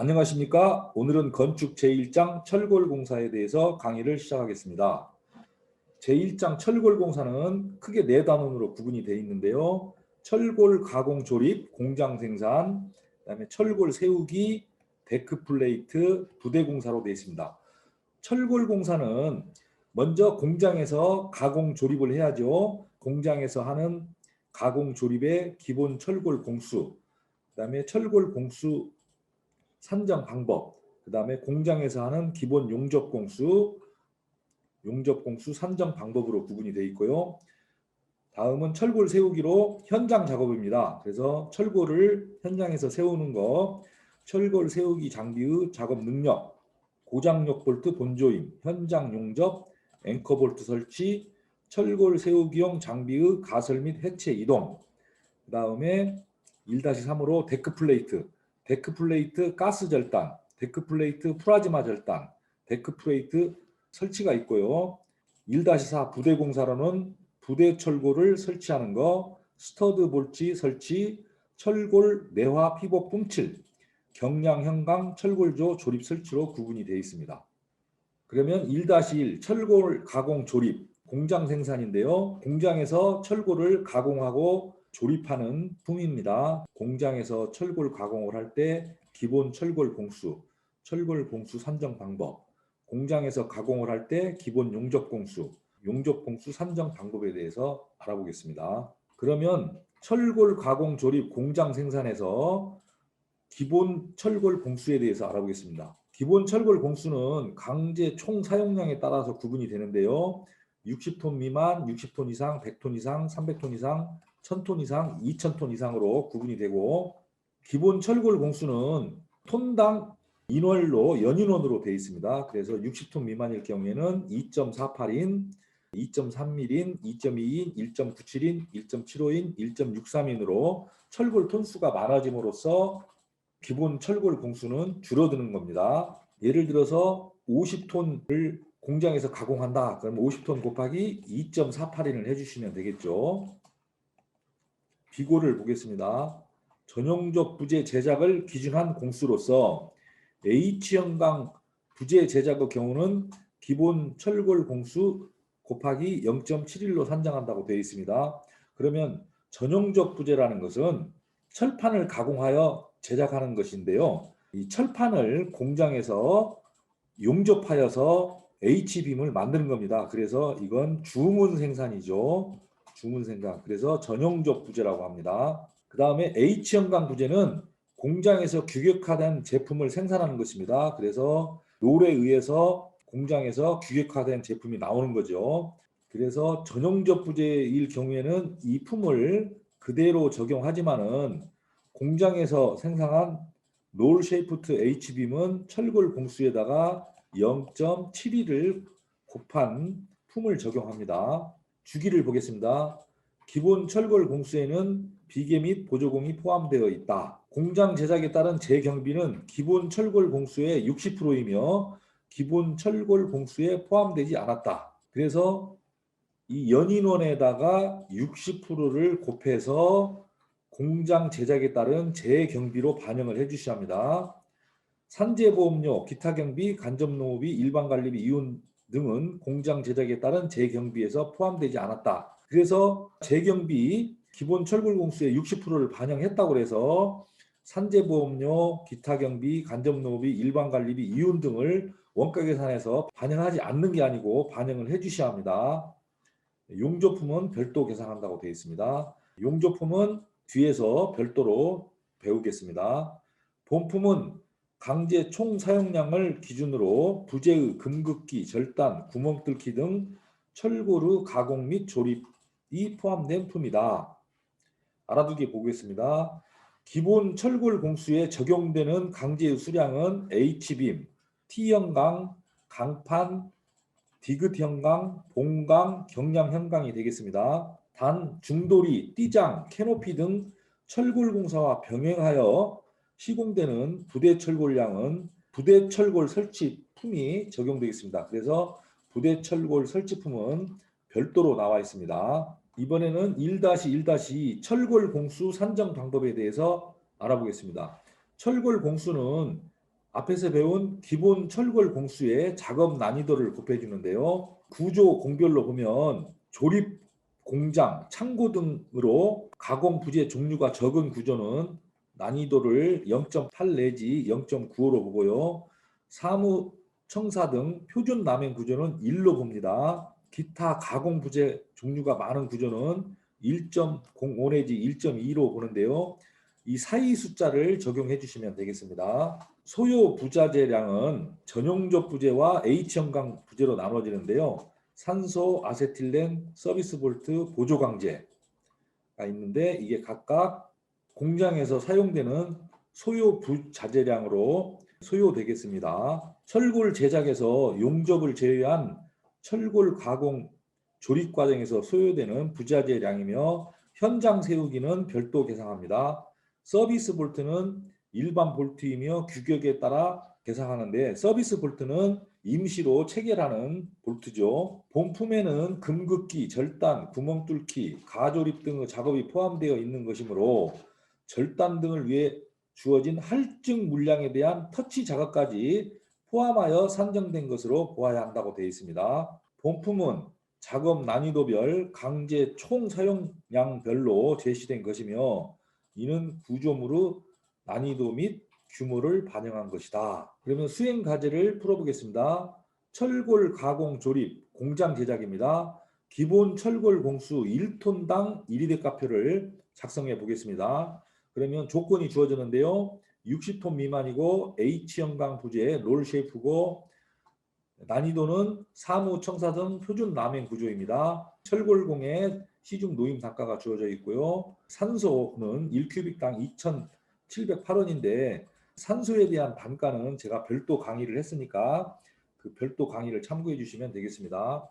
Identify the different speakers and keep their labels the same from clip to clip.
Speaker 1: 안녕하십니까? 오늘은 건축 제1장 철골공사에 대해서 강의를 시작하겠습니다. 제1장 철골공사는 크게 네 단원으로 구분이 되어 있는데요. 철골 가공 조립, 공장 생산, 그다음에 철골 세우기, 데크 플레이트, 부대 공사로 되어 있습니다. 철골 공사는 먼저 공장에서 가공 조립을 해야죠. 공장에서 하는 가공 조립의 기본 철골 공수, 그다음에 철골 공수 산정 방법, 그다음에 공장에서 하는 기본 용접 공수 산정 방법으로 구분이 되어 있고요. 다음은 철골 세우기로 현장 작업입니다. 그래서 철골을 현장에서 세우는 거, 철골 세우기 장비의 작업 능력, 고장력 볼트 본조임, 현장 용접, 앵커 볼트 설치, 철골 세우기용 장비의 가설 및 해체 이동, 그 다음에 1-3으로 데크 플레이트 가스 절단, 데크 플레이트 플라즈마 절단, 데크 플레이트 설치가 있고요. 1-4 부대 공사로는 부대 철골을 설치하는 거, 스터드 볼치 설치, 철골 내화 피복 뿜칠, 경량 현강 철골조 조립 설치로 구분이 되어 있습니다. 그러면 1-1 철골 가공 조립 공장 생산인데요. 공장에서 철골을 가공하고 조립하는 품입니다. 공장에서 철골 가공을 할 때 기본 철골 공수 산정 방법, 공장에서 가공을 할 때 기본 용접 공수 산정 방법에 대해서 알아보겠습니다. 그러면 철골 가공 조립 공장 생산에서 기본 철골 공수에 대해서 알아보겠습니다. 기본 철골 공수는 강제 총 사용량에 따라서 구분이 되는데요. 60톤 미만, 60톤 이상, 100톤 이상, 300톤 이상, 1000톤 이상, 2000톤 이상으로 구분이 되고, 기본 철골 공수는 톤당 인월로 연인원으로 되어 있습니다. 그래서 60톤 미만일 경우에는 2.48인, 2.3mm, 2.2인, 1.97인, 1.75인, 1.63인으로 철골 톤수가 많아짐으로써 기본 철골 공수는 줄어드는 겁니다. 예를 들어서 50톤을 공장에서 가공한다. 그럼 50톤 곱하기 2.48인을 해주시면 되겠죠. 비고를 보겠습니다. 전용접 부재 제작을 기준한 공수로서 H형강 부재 제작의 경우는 기본 철골 공수 곱하기 0.71로 산정한다고 되어 있습니다. 그러면 전용접 부재라는 것은 철판을 가공하여 제작하는 것인데요. 이 철판을 공장에서 용접하여서 H빔을 만드는 겁니다. 그래서 이건 주문 생산이죠. 주문 생산. 그래서 전용접 부재라고 합니다. 그 다음에 H형광 부재는 공장에서 규격화된 제품을 생산하는 것입니다. 그래서 롤에 의해서 공장에서 규격화된 제품이 나오는 거죠. 그래서 전용접 부재일 경우에는 이 품을 그대로 적용하지만은 공장에서 생산한 롤 쉐이프트 H빔은 철골 공수에다가 0.72를 곱한 품을 적용합니다. 주기를 보겠습니다. 기본 철골 공수에는 비계 및 보조공이 포함되어 있다. 공장 제작에 따른 재경비는 기본 철골 공수의 60%이며 기본 철골 공수에 포함되지 않았다. 그래서 이 연인원에다가 60%를 곱해서 공장 제작에 따른 재경비로 반영을 해주셔야 합니다. 산재보험료, 기타 경비, 간접농업비, 일반관리비, 이윤 등은 공장 제작에 따른 재경비에서 포함되지 않았다. 그래서 재경비 기본 철골공수의 60%를 반영했다고 해서 산재보험료, 기타 경비, 간접농업비, 일반관리비, 이윤 등을 원가 계산에서 반영하지 않는 게 아니고 반영을 해주셔야 합니다. 용접품은 별도 계산한다고 되어 있습니다. 용접품은 뒤에서 별도로 배우겠습니다. 본품은 강제 총 사용량을 기준으로 부재의 금극기, 절단, 구멍 뚫기 등 철골의 가공 및 조립이 포함된 품이다. 알아두기 보겠습니다. 기본 철골 공수에 적용되는 강제의 수량은 H빔, T형강, 강판, 디귿 현강, 봉강, 경량 현강이 되겠습니다. 단 중도리, 띠장, 캐노피 등 철골 공사와 병행하여 시공되는 부대 철골량은 부대 철골 설치 품이 적용되겠습니다. 그래서 부대 철골 설치품은 별도로 나와 있습니다. 이번에는 1-1-2 철골 공수 산정 방법에 대해서 알아보겠습니다. 철골 공수는 앞에서 배운 기본 철골 공수의 작업 난이도를 곱해주는데요. 구조 공별로 보면 조립, 공장, 창고 등으로 가공 부재 종류가 적은 구조는 난이도를 0.8 내지 0.95로 보고요. 사무, 청사 등 표준 남행 구조는 1로 봅니다. 기타 가공 부재 종류가 많은 구조는 1.05 내지 1.2로 보는데요. 이 사이 숫자를 적용해 주시면 되겠습니다. 소요 부자재량은 전용접 부재와 H형광 부재로 나눠지는데요. 산소, 아세틸렌, 서비스 볼트, 보조 강제가 있는데 이게 각각 공장에서 사용되는 소요 부자재량으로 소요되겠습니다. 철골 제작에서 용접을 제외한 철골 가공 조립 과정에서 소요되는 부자재량이며 현장 세우기는 별도 계상합니다. 서비스 볼트는 일반 볼트이며 규격에 따라 계상하는데 서비스 볼트는 임시로 체결하는 볼트죠. 본품에는 금극기, 절단, 구멍 뚫기, 가조립 등의 작업이 포함되어 있는 것이므로 절단 등을 위해 주어진 할증 물량에 대한 터치 작업까지 포함하여 산정된 것으로 보아야 한다고 되어 있습니다. 본품은 작업 난이도별, 강제 총 사용량별로 제시된 것이며 이는 구조물의 난이도 및 규모를 반영한 것이다. 그러면 수행 과제를 풀어보겠습니다. 철골 가공 조립 공장 제작입니다. 기본 철골 공수 1톤당 1위대가표를 작성해 보겠습니다. 그러면 조건이 주어졌는데요. 60톤 미만이고 H형광 부재 롤 쉐이프고 난이도는 사무, 청사 등 표준 남행 구조입니다. 철골공의 시중 노임 단가가 주어져 있고요. 산소는 1큐빅당 2,708원인데 산소에 대한 단가는 제가 별도 강의를 했으니까 그 별도 강의를 참고해 주시면 되겠습니다.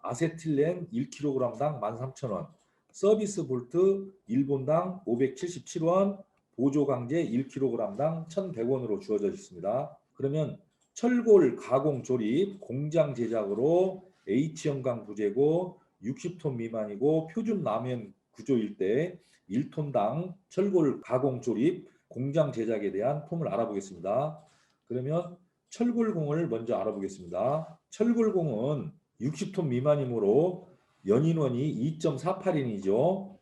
Speaker 1: 아세틸렌 1kg당 13,000원, 서비스 볼트 1본당 577원, 보조 강제 1kg당 1,100원으로 주어져 있습니다. 그러면 철골 가공 조립 공장 제작으로 H형광 부재고 60톤 미만이고 표준 라면 구조일 때 1톤당 철골 가공 조립 공장 제작에 대한 폼을 알아보겠습니다. 그러면 철골공을 먼저 알아보겠습니다. 철골공은 60톤 미만이므로 연인원이 2.48인이죠.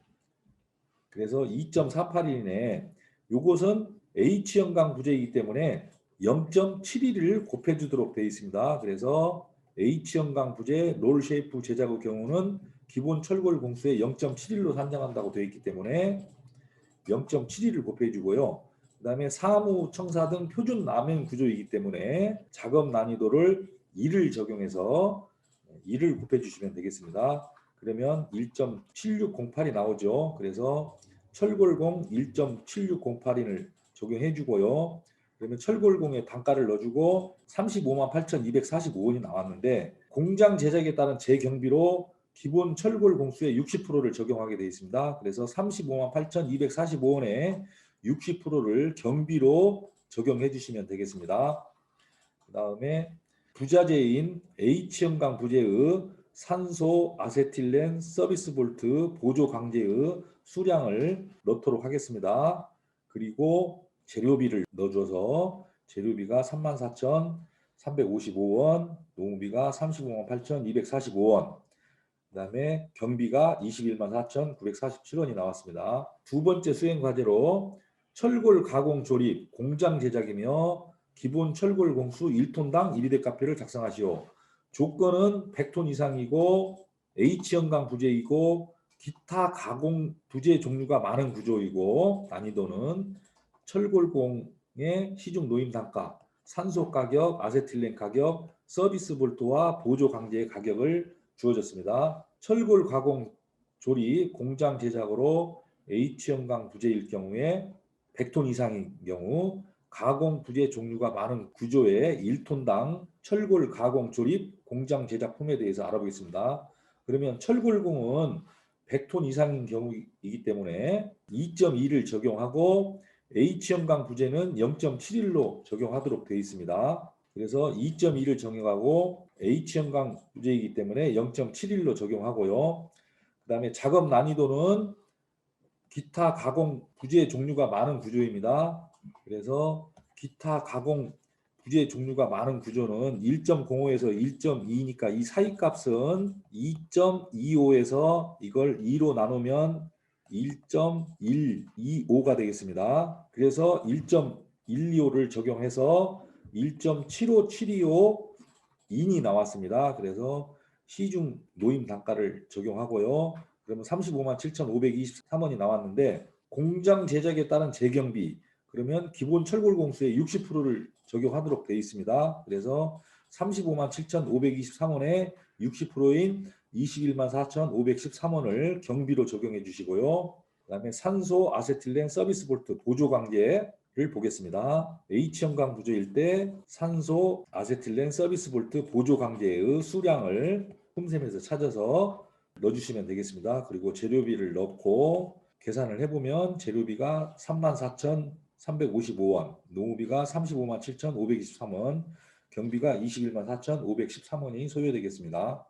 Speaker 1: 그래서 2.48인에 이것은 H형광 부재이기 때문에 0.71을 곱해주도록 되어 있습니다. 그래서 H형광 부재 롤 쉐이프 제작의 경우는 기본 철골 공수에 0.71로 산정한다고 되어 있기 때문에 0.71을 곱해주고요. 그 다음에 사무, 청사 등 표준 라면 구조이기 때문에 작업 난이도를 2를 적용해서 2를 곱해주시면 되겠습니다. 그러면 1.7608이 나오죠. 그래서 철골공 1.7608인을 적용해 주고요. 그러면 철골공의 단가를 넣어주고 35만 8,245원이 나왔는데 공장 제작에 따른 재경비로 기본 철골 공수의 60%를 적용하게 되어 있습니다. 그래서 35만 8,245원에 60%를 경비로 적용해 주시면 되겠습니다. 그 다음에 부자재인 H형광 부재의 산소, 아세틸렌, 서비스 볼트, 보조 강제의 수량을 넣도록 하겠습니다. 그리고 재료비를 넣어줘서 재료비가 34,355원, 노무비가 35만 8,245원, 그 다음에 경비가 21만 4,947원이 나왔습니다. 두 번째 수행 과제로 철골 가공 조립 공장 제작이며 기본 철골 공수 1톤당 1위대가표를 작성하시오. 조건은 100톤 이상이고 H형광 부재이고 기타 가공 부재 종류가 많은 구조이고 난이도는 철골공의 시중 노임 단가, 산소 가격, 아세틸렌 가격, 서비스 볼트와 보조 강제의 가격을 주어졌습니다. 철골 가공 조립 공장 제작으로 H형광 부재일 경우에 100톤 이상인 경우 가공 부재 종류가 많은 구조의 1톤당 철골 가공 조립 공장 제작품에 대해서 알아보겠습니다. 그러면 철골공은 100톤 이상인 경우이기 때문에 2.2를 적용하고 H형광 부재는 0.71로 적용하도록 되어 있습니다. 그래서 2.2를 적용하고 H형광 부재이기 때문에 0.71로 적용하고요. 그 다음에 작업 난이도는 기타 가공 부재 종류가 많은 구조입니다. 그래서 기타 가공 구제 종류가 많은 구조는 1.05에서 1.2니까 이 사이 값은 2.25에서 이걸 2로 나누면 1.125가 되겠습니다. 그래서 1.125를 적용해서 1.75725 인이 나왔습니다. 그래서 시중 노임 단가를 적용하고요. 그러면 35만 7,523원이 나왔는데 공장 제작에 따른 재경비 그러면 기본 철골 공수의 60%를 적용하도록 되어 있습니다. 그래서 35만 7,523원에 60%인 21만 4,513원을 경비로 적용해 주시고요. 그다음에 산소 아세틸렌 서비스 볼트 보조 관계를 보겠습니다. H형광 구조일 때 산소 아세틸렌 서비스 볼트 보조 관계의 수량을 홈셈에서 찾아서 넣어주시면 되겠습니다. 그리고 재료비를 넣고 계산을 해보면 재료비가 34,355원, 노무비가 35만 7,523원, 경비가 21만 4,513원이 소요되겠습니다.